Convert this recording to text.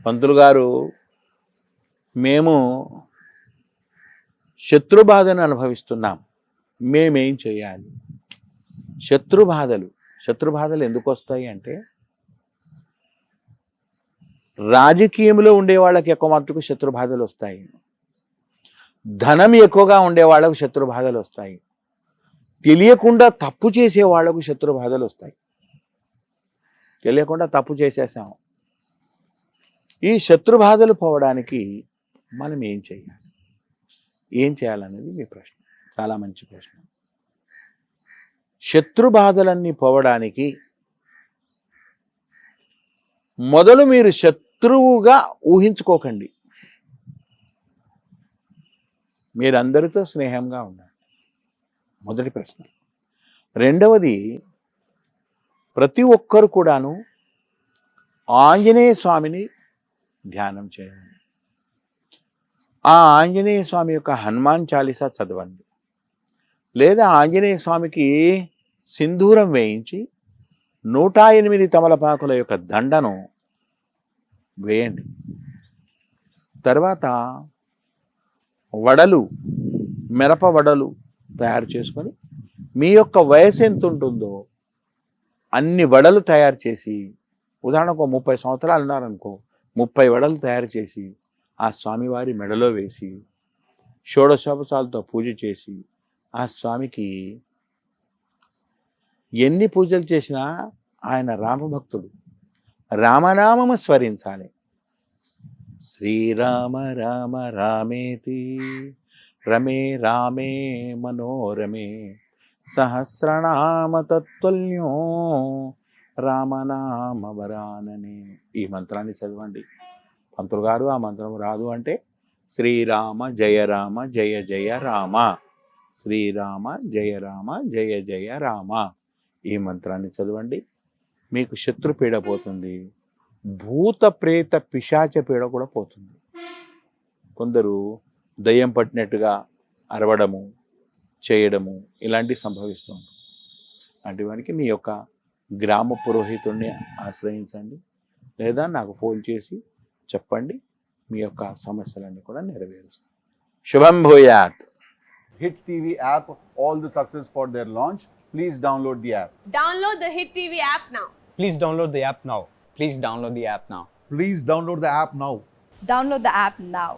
పంతులు గారు, మేము శత్రుబాధను అనుభవిస్తున్నాం, మేమేం చేయాలి? శత్రుబాధలు ఎందుకు వస్తాయి అంటే, రాజకీయంలో ఉండే వాళ్ళకి ఎక్కువ మట్టుకు శత్రుబాధలు వస్తాయి, ధనం ఎక్కువగా ఉండే వాళ్ళకు శత్రుబాధలు వస్తాయి, తెలియకుండా తప్పు చేసే వాళ్లకు శత్రుబాధలు వస్తాయి. తెలియకుండా తప్పు చేసేసాం. ఈ శత్రుబాధలు పోవడానికి మనం ఏం చేయాలి? ఏం చేయాలనేది మీ ప్రశ్న. చాలా మంచి ప్రశ్న. శత్రుబాధలన్నీ పోవడానికి మొదలు మీరు శత్రువుగా ఊహించుకోకండి. మీరందరితో స్నేహంగా ఉండండి. మొదటి ప్రశ్న. రెండవది, ప్రతి ఒక్కరు కూడాను ఆంజనేయ స్వామిని ధ్యానం చేయండి. ఆ ఆంజనేయ స్వామి యొక్క హనుమాన్ చాలీసా చదవండి. లేదా ఆంజనేయ స్వామికి సింధూరం వేయించి 108 తమలపాకుల యొక్క దండను వేయండి. తర్వాత వడలు, మిరప వడలు తయారు చేసుకొని మీ యొక్క వయసు ఎంత ఉంటుందో అన్ని వడలు తయారు చేసి, ఉదాహరణకు 30 సంవత్సరాలు ఉన్నారనుకో, 30 వడలు తయారు చేసి ఆ స్వామివారి మెడలో వేసి షోడశోపచారాలతో పూజ చేసి, ఆ స్వామికి ఎన్ని పూజలు చేసినా ఆయన రామభక్తుడు, రామనామము స్మరించాలి. శ్రీరామ రామ రామేతి రమే రామే మనోరమే సహస్రనామ తత్తుల్యం రామనామ వరాననే. ఈ మంత్రాన్ని చదవండి. పంతులు గారు, ఆ మంత్రం రాదు అంటే శ్రీరామ జయ రామ జయ జయ రామ, శ్రీరామ జయ రామ జయ జయ రామ, ఈ మంత్రాన్ని చదవండి. మీకు శత్రుపీడ పోతుంది, భూత ప్రేత పిశాచ పీడ కూడా పోతుంది. కొందరు దయ్యం పట్టినట్టుగా అరవడము, చేయడము ఇలాంటివి సంభవిస్తూ ఉంటుంది. అలాంటి వానికి మీ యొక్క గ్రామ పురోహితుడిని ఆశ్రయించండి, లేదా నాకు ఫోన్ చేసి చెప్పండి. మీ యొక్క సమస్యలన్నీ కూడా నెరవేరుస్తాం. శుభం భూయాత్. Hit TV app, all the success for their launch. Please download the app. Download the Hit TV app now. Please download the app now. Please download the app now. Please download the app now. Download the app now.